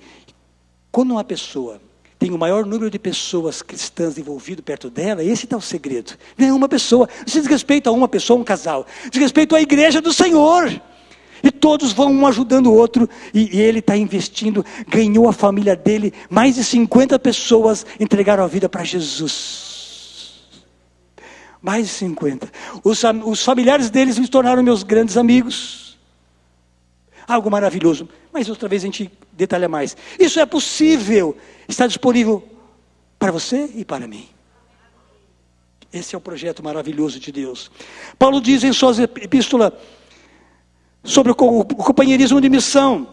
Quando uma pessoa tem o maior número de pessoas cristãs envolvidas perto dela, esse está o segredo. Não é uma pessoa, não diz respeito a uma pessoa, um casal, diz respeito à igreja do Senhor. E todos vão um ajudando o outro, e ele está investindo, ganhou a família dele, mais de 50 pessoas entregaram a vida para Jesus. Mais de 50. Os familiares deles se tornaram meus grandes amigos. Algo maravilhoso. Mas outra vez a gente detalha mais. Isso é possível, está disponível para você e para mim. Esse é o projeto maravilhoso de Deus. Paulo diz em sua epístola sobre o companheirismo de missão.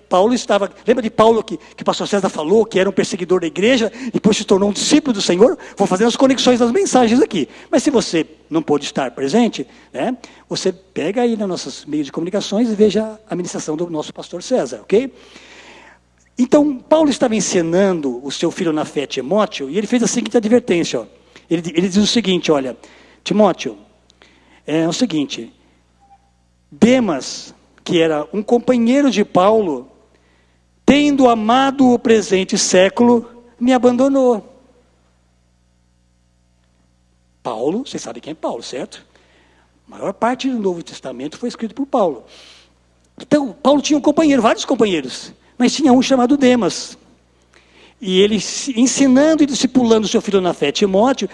Paulo estava, lembra de Paulo que o pastor César falou, que era um perseguidor da igreja, depois se tornou um discípulo do Senhor? Vou fazendo as conexões das mensagens aqui. Mas se você não pôde estar presente, né, você pega aí nos nossos meios de comunicações e veja a ministração do nosso pastor César, ok? Então, Paulo estava ensinando o seu filho na fé, Timóteo, e ele fez a seguinte advertência. Ó. Ele diz o seguinte, olha, Timóteo, é o seguinte, Demas, que era um companheiro de Paulo, tendo amado o presente século, me abandonou. Paulo, vocês sabem quem é Paulo, certo? A maior parte do Novo Testamento foi escrito por Paulo. Então, Paulo tinha um companheiro, vários companheiros, mas tinha um chamado Demas. E ele, ensinando e discipulando o seu filho na fé, Timóteo,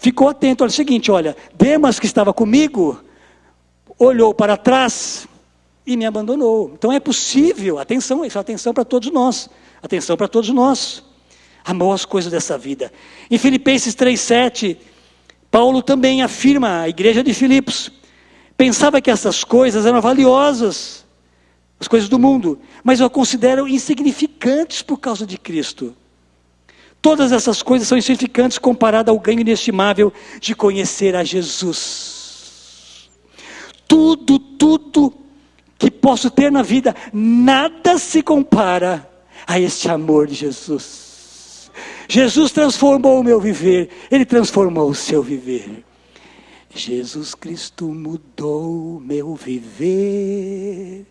ficou atento. Olha, é o seguinte, olha, Demas que estava comigo, olhou para trás e me abandonou. Então é possível, atenção, isso é atenção para todos nós. Atenção para todos nós. Amou as coisas dessa vida. Em Filipenses 3,7, Paulo também afirma à igreja de Filipos, pensava que essas coisas eram valiosas, as coisas do mundo, mas eu considero insignificantes por causa de Cristo. Todas essas coisas são insignificantes comparado ao ganho inestimável de conhecer a Jesus. Tudo que posso ter na vida, nada se compara a este amor de Jesus. Jesus transformou o meu viver, Ele transformou o seu viver. Jesus Cristo mudou o meu viver.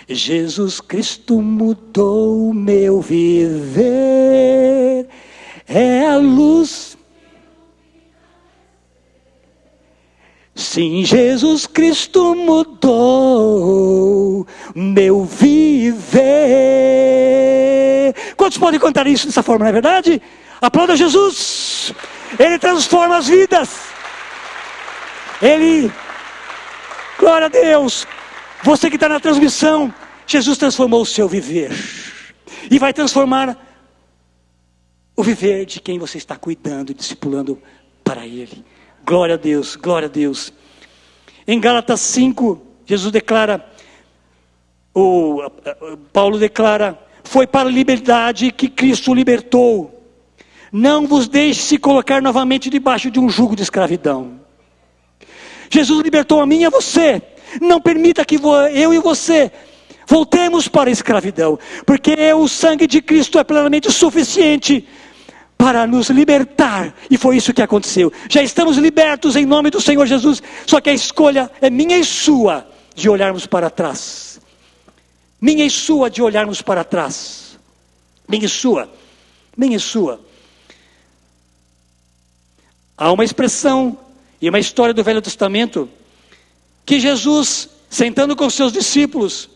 Jesus Cristo mudou o meu viver. É a luz. Sim, Jesus Cristo mudou meu viver. Quantos podem contar isso dessa forma, não é verdade? Aplauda Jesus. Ele transforma as vidas. Glória a Deus. Você que está na transmissão, Jesus transformou o seu viver. E vai transformar o viver de quem você está cuidando e discipulando para Ele. Glória a Deus, glória a Deus. Em Gálatas 5, Jesus declara, Paulo declara, foi para a liberdade que Cristo o libertou. Não vos deixe se colocar novamente debaixo de um jugo de escravidão. Jesus libertou a mim e a você. Não permita que eu e você voltemos para a escravidão, porque o sangue de Cristo é plenamente suficiente para nos libertar, e foi isso que aconteceu. Já estamos libertos em nome do Senhor Jesus, só que a escolha é minha e sua de olharmos para trás. Minha e sua de olharmos para trás. Minha e sua. Minha e sua. Há uma expressão e uma história do Velho Testamento que Jesus, sentando com seus discípulos,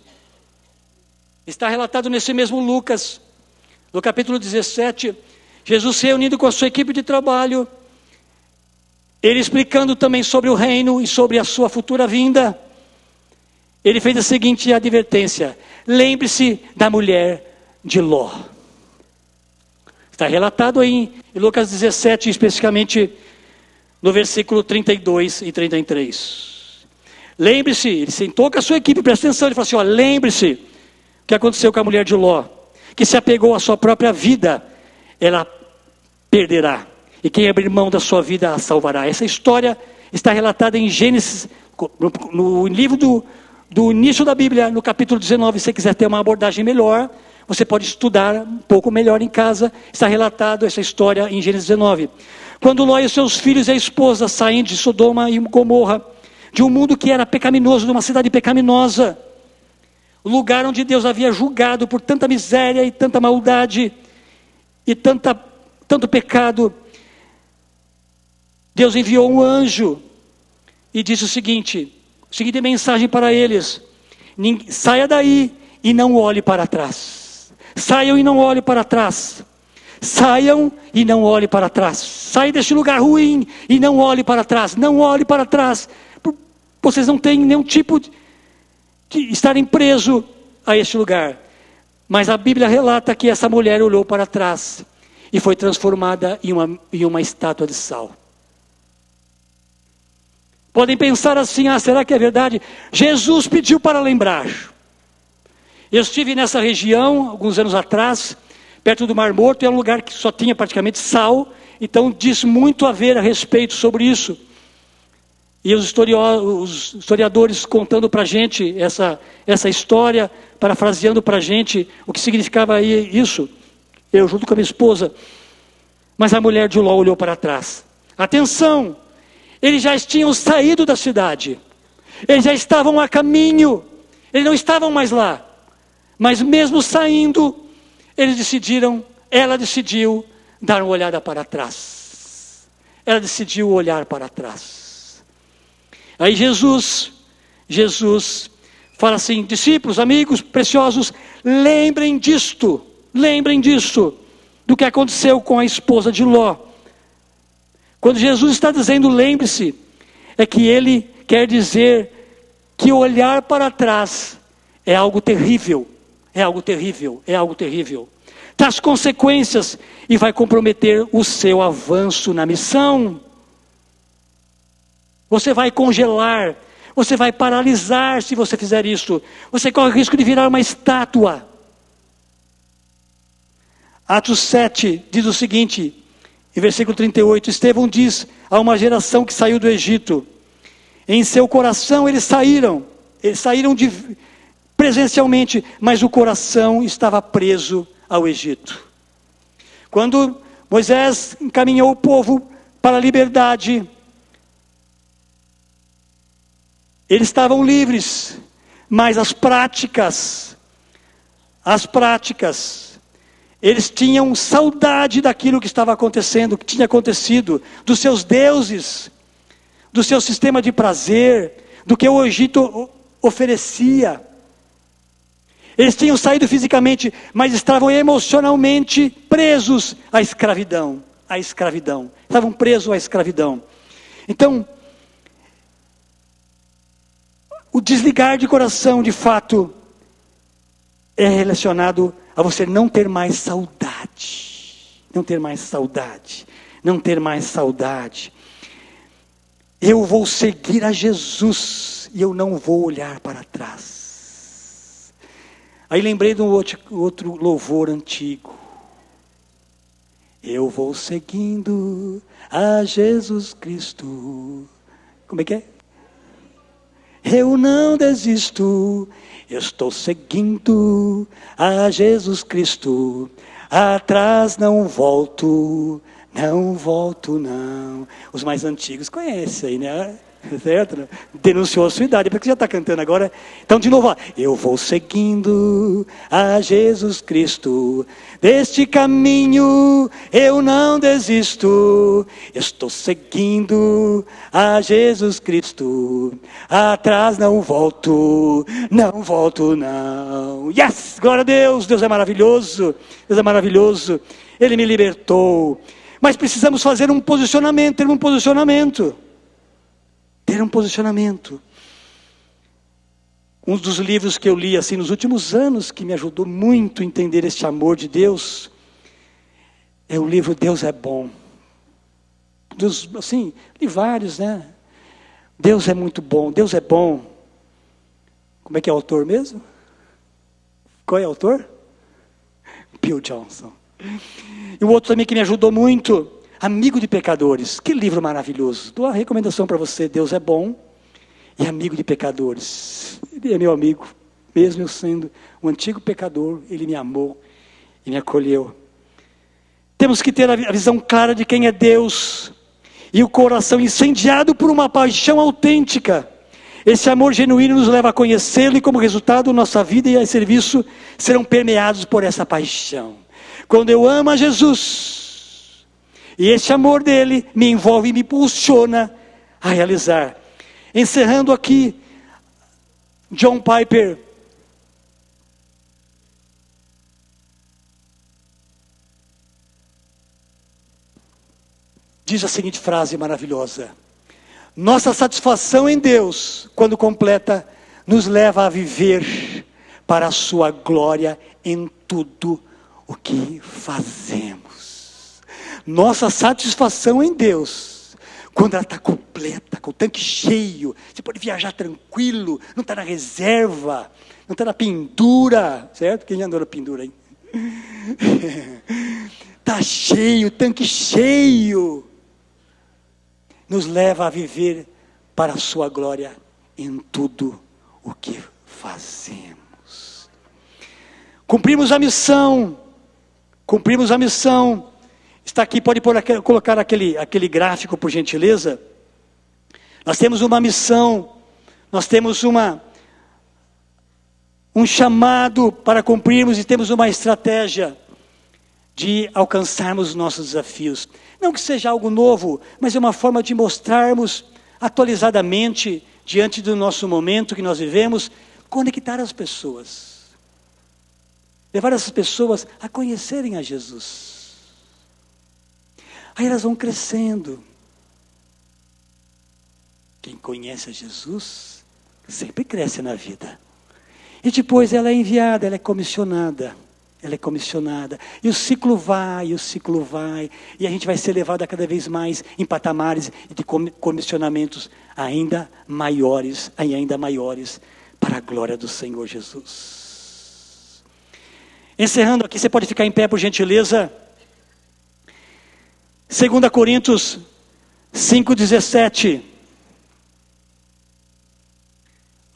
está relatado nesse mesmo Lucas, no capítulo 17, Jesus se reunindo com a sua equipe de trabalho, ele explicando também sobre o reino e sobre a sua futura vinda. Ele fez a seguinte advertência: lembre-se da mulher de Ló. Está relatado aí em Lucas 17, especificamente no versículo 32 e 33. Lembre-se, ele sentou com a sua equipe, presta atenção, ele falou assim, ó, lembre-se o que aconteceu com a mulher de Ló, que se apegou à sua própria vida, ela perderá, e quem abrir mão da sua vida a salvará. Essa história está relatada em Gênesis, no livro do início da Bíblia, no capítulo 19. Se você quiser ter uma abordagem melhor, você pode estudar um pouco melhor em casa. Está relatado essa história em Gênesis 19. Quando Ló e os seus filhos e a esposa saem de Sodoma e Gomorra, de um mundo que era pecaminoso, de uma cidade pecaminosa, o lugar onde Deus havia julgado por tanta miséria e tanta maldade e tanto pecado, Deus enviou um anjo e disse a seguinte mensagem para eles: saia daí e não olhe para trás. Saiam e não olhe para trás. Saiam e não olhe para trás. Saia deste lugar ruim e não olhe para trás. Não olhe para trás. Vocês não têm nenhum tipo de estarem presos a este lugar. Mas a Bíblia relata que essa mulher olhou para trás e foi transformada em uma estátua de sal. Podem pensar assim: será que é verdade? Jesus pediu para lembrar. Eu estive nessa região alguns anos atrás, perto do Mar Morto, é um lugar que só tinha praticamente sal, então diz muito a ver a respeito sobre isso. E os historiadores contando para a gente essa história, parafraseando para a gente o que significava isso, eu junto com a minha esposa. Mas a mulher de Ló olhou para trás. Atenção! Eles já tinham saído da cidade, eles já estavam a caminho, eles não estavam mais lá. Mas mesmo saindo, ela decidiu dar uma olhada para trás. Ela decidiu olhar para trás. Aí Jesus fala assim: discípulos, amigos preciosos, lembrem disto, do que aconteceu com a esposa de Ló. Quando Jesus está dizendo lembre-se, é que ele quer dizer que olhar para trás é algo terrível, traz consequências e vai comprometer o seu avanço na missão. Você vai congelar, você vai paralisar se você fizer isso. Você corre o risco de virar uma estátua. Atos 7 diz o seguinte, em versículo 38, Estevão diz a uma geração que saiu do Egito: em seu coração eles saíram presencialmente, mas o coração estava preso ao Egito. Quando Moisés encaminhou o povo para a liberdade, eles estavam livres, mas as práticas, eles tinham saudade daquilo que estava acontecendo, que tinha acontecido, dos seus deuses, do seu sistema de prazer, do que o Egito oferecia. Eles tinham saído fisicamente, mas estavam emocionalmente presos à escravidão. Estavam presos à escravidão. Então, o desligar de coração, de fato, é relacionado a você não ter mais saudade. Eu vou seguir a Jesus e eu não vou olhar para trás. Aí lembrei de um outro louvor antigo. Eu vou seguindo a Jesus Cristo. Como é que é? Eu não desisto, eu estou seguindo a Jesus Cristo. Atrás não volto não. Os mais antigos conhecem aí, né? Certo? Denunciou a sua idade, porque já está cantando agora. Então de novo, eu vou seguindo a Jesus Cristo, deste caminho eu não desisto, eu estou seguindo a Jesus Cristo, atrás não volto não. Yes! Glória a Deus! Deus é maravilhoso, Ele me libertou. Mas precisamos fazer um posicionamento, ter um posicionamento. Um dos livros que eu li assim nos últimos anos, que me ajudou muito a entender este amor de Deus, é o livro Deus é Bom. Assim, li vários, né? Deus é muito bom, Deus é bom. Como é que é o autor mesmo? Qual é o autor? Bill Johnson. E o outro também que me ajudou muito, Amigo de Pecadores. Que livro maravilhoso. Dou a recomendação para você. Deus é bom e amigo de pecadores. Ele é meu amigo, mesmo eu sendo um antigo pecador, Ele me amou e me acolheu. Temos que ter a visão clara de quem é Deus e o coração incendiado por uma paixão autêntica. Esse amor genuíno nos leva a conhecê-lo e, como resultado, nossa vida e serviço serão permeados por essa paixão. Quando eu amo a Jesus, e esse amor dele me envolve e me impulsiona a realizar. Encerrando aqui, John Piper diz a seguinte frase maravilhosa: nossa satisfação em Deus, quando completa, nos leva a viver para a sua glória em tudo o que fazemos. Nossa satisfação em Deus, quando ela está completa, com o tanque cheio, você pode viajar tranquilo, não está na reserva, não está na pendura, certo? Quem já andou na pendura, hein? Está cheio, tanque cheio. Nos leva a viver para a sua glória em tudo o que fazemos. Cumprimos a missão. Está aqui, pode colocar aquele gráfico, por gentileza. Nós temos uma missão, nós temos um chamado para cumprirmos e temos uma estratégia de alcançarmos os nossos desafios. Não que seja algo novo, mas é uma forma de mostrarmos atualizadamente, diante do nosso momento que nós vivemos, conectar as pessoas. Levar essas pessoas a conhecerem a Jesus. Aí elas vão crescendo. Quem conhece a Jesus, sempre cresce na vida. E depois ela é enviada, ela é comissionada. E o ciclo vai, e a gente vai ser levado a cada vez mais em patamares de comissionamentos ainda maiores, para a glória do Senhor Jesus. Encerrando aqui, você pode ficar em pé, por gentileza. 2 Coríntios 5,17.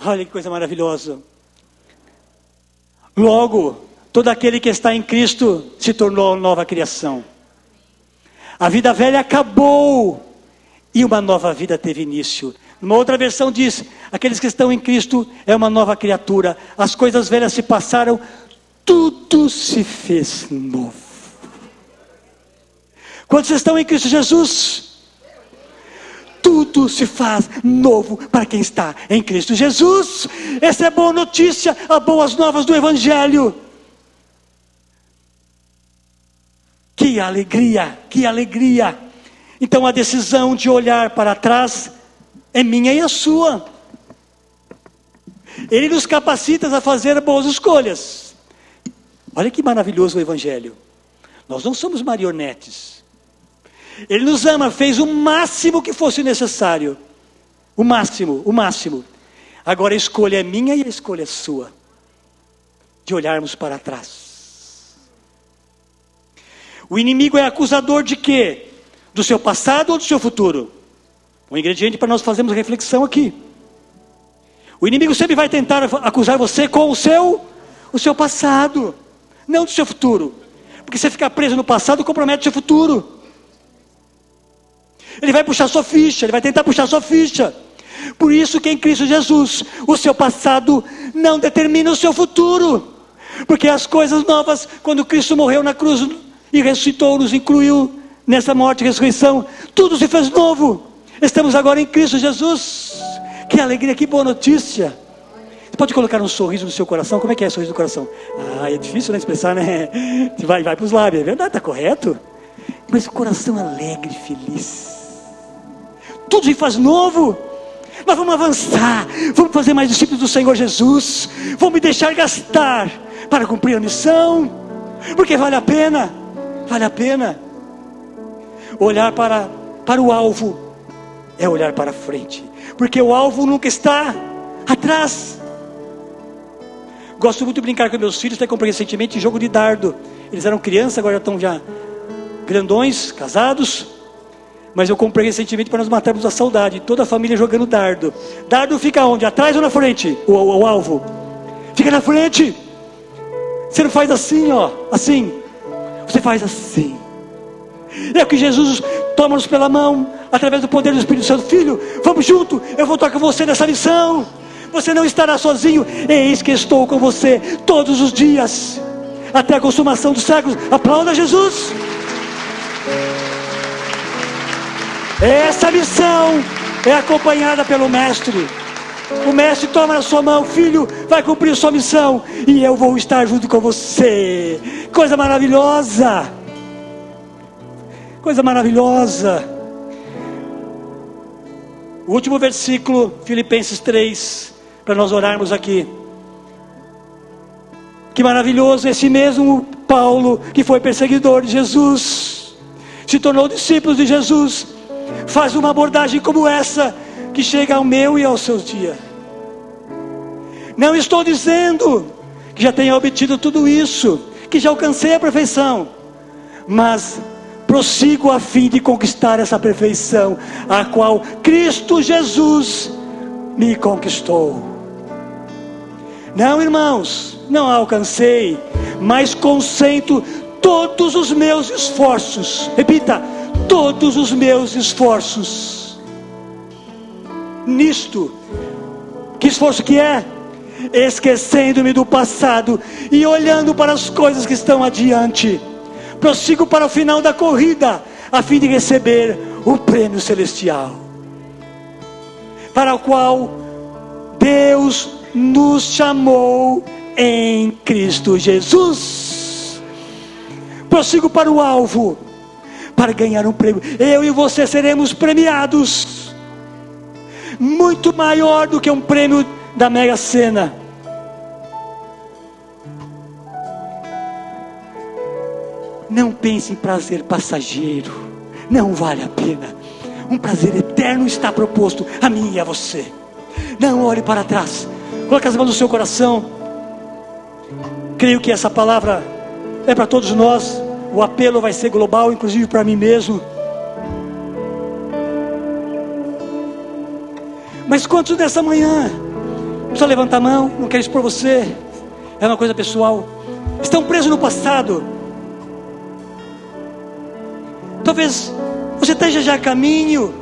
Olha que coisa maravilhosa. Logo, todo aquele que está em Cristo se tornou nova criação. A vida velha acabou e uma nova vida teve início. Uma outra versão diz: aqueles que estão em Cristo é uma nova criatura. As coisas velhas se passaram, tudo se fez novo. Quando vocês estão em Cristo Jesus, tudo se faz novo para quem está em Cristo Jesus. Essa é a boa notícia, as boas novas do Evangelho. Que alegria, que alegria. Então a decisão de olhar para trás é minha e a sua. Ele nos capacita a fazer boas escolhas. Olha que maravilhoso o Evangelho. Nós não somos marionetes. Ele nos ama, fez o máximo que fosse necessário. O máximo. Agora a escolha é minha e a escolha é sua. De olharmos para trás. O inimigo é acusador de quê? Do seu passado ou do seu futuro? Um ingrediente para nós fazermos reflexão aqui. O inimigo sempre vai tentar acusar você com o seu passado, não do seu futuro. Porque você ficar preso no passado compromete o seu futuro. Ele vai puxar sua ficha, ele vai tentar puxar sua ficha. Por isso que em Cristo Jesus, o seu passado não determina o seu futuro. Porque as coisas novas, quando Cristo morreu na cruz e ressuscitou, nos incluiu nessa morte e ressurreição, tudo se fez novo. Estamos agora em Cristo Jesus. Que alegria, que boa notícia. Você pode colocar um sorriso no seu coração? Como é que é o sorriso do coração? É difícil, né, expressar, né? Vai para os lábios, é verdade, está correto. Mas o coração alegre, feliz. Tudo se faz novo. Nós vamos avançar, vamos fazer mais discípulos do Senhor Jesus. Vamos me deixar gastar para cumprir a missão. Porque vale a pena. Olhar para o alvo é olhar para frente. Porque o alvo nunca está atrás. Gosto muito de brincar com meus filhos, até comprei recentemente jogo de dardo. Eles eram crianças, agora estão já grandões, casados. Mas eu comprei recentemente para nós matarmos a saudade. Toda a família jogando dardo. Dardo fica onde? Atrás ou na frente? O alvo fica na frente. Você não faz assim, ó, assim. Você faz assim. É o que Jesus toma-nos pela mão, através do poder do Espírito Santo: filho, vamos junto, eu vou estar com você nessa missão. Você não estará sozinho, eis que estou com você todos os dias, até a consumação dos séculos. Aplauda Jesus. Essa missão é acompanhada pelo mestre. O mestre toma na sua mão: filho, vai cumprir sua missão, e eu vou estar junto com você. Coisa maravilhosa. Coisa maravilhosa. O último versículo, Filipenses 3, para nós orarmos aqui. Que maravilhoso, esse mesmo Paulo, que foi perseguidor de Jesus, se tornou discípulo de Jesus, faz uma abordagem como essa, que chega ao meu e ao seu dia. Não estou dizendo que já tenha obtido tudo isso, que já alcancei a perfeição, mas prossigo a fim de conquistar essa perfeição, a qual Cristo Jesus me conquistou. Não, irmãos, não a alcancei, mas concentro todos os meus esforços. Repita: todos os meus esforços nisto. Que esforço que é? Esquecendo-me do passado e olhando para as coisas que estão adiante, prossigo para o final da corrida, a fim de receber o prêmio celestial, para o qual Deus nos chamou em Cristo Jesus. Prossigo para o alvo, para ganhar um prêmio. Eu e você seremos premiados, muito maior do que um prêmio da Mega Sena. Não pense em prazer passageiro, não vale a pena. Um prazer eterno está proposto a mim e a você. Não olhe para trás, coloque as mãos no seu coração. Creio que essa palavra é para todos nós. O apelo vai ser global, inclusive para mim mesmo. Mas quantos nessa manhã, só levanta a mão, não quero expor você, é uma coisa pessoal, estão presos no passado? Talvez você esteja já a caminho,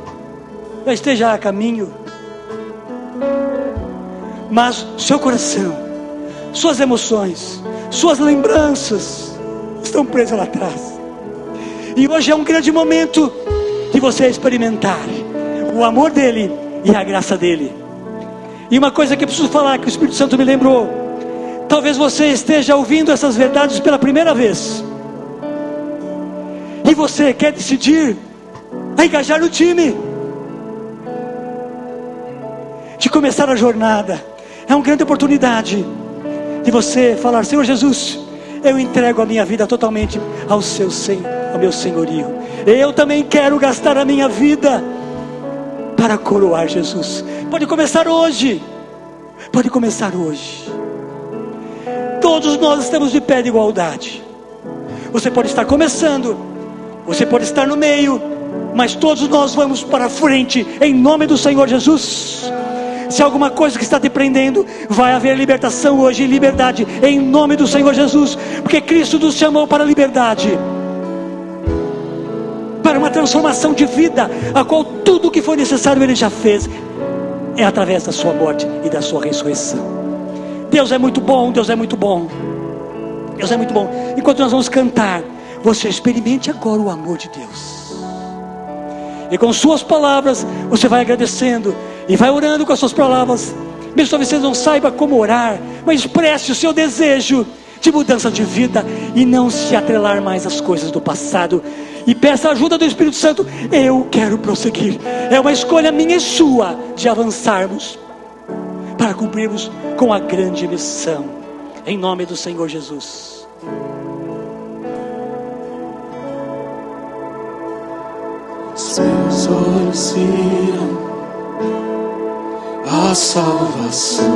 mas seu coração, suas emoções, suas lembranças estão presas lá atrás. E hoje é um grande momento de você experimentar o amor dele e a graça dele. E uma coisa que eu preciso falar, que o Espírito Santo me lembrou: talvez você esteja ouvindo essas verdades pela primeira vez, e você quer decidir a engajar no time, de começar a jornada. É uma grande oportunidade de você falar: Senhor Jesus, eu entrego a minha vida totalmente ao meu senhorio. Eu também quero gastar a minha vida para coroar Jesus. Pode começar hoje. Pode começar hoje. Todos nós estamos de pé de igualdade. Você pode estar começando, você pode estar no meio, mas todos nós vamos para frente em nome do Senhor Jesus. Se alguma coisa que está te prendendo, vai haver libertação hoje e liberdade em nome do Senhor Jesus, porque Cristo nos chamou para a liberdade, para uma transformação de vida, a qual tudo o que foi necessário Ele já fez, é através da sua morte e da sua ressurreição. Deus é muito bom, Deus é muito bom, Deus é muito bom. Enquanto nós vamos cantar, você experimente agora o amor de Deus, e com suas palavras você vai agradecendo e vai orando com as suas palavras. Mesmo talvez você não saiba como orar, mas expresse o seu desejo de mudança de vida e não se atrelar mais às coisas do passado, e peça a ajuda do Espírito Santo. Eu quero prosseguir. É uma escolha minha e sua de avançarmos para cumprirmos com a grande missão, em nome do Senhor Jesus. Seus olhos viram a salvação,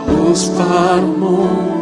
luz para o mundo.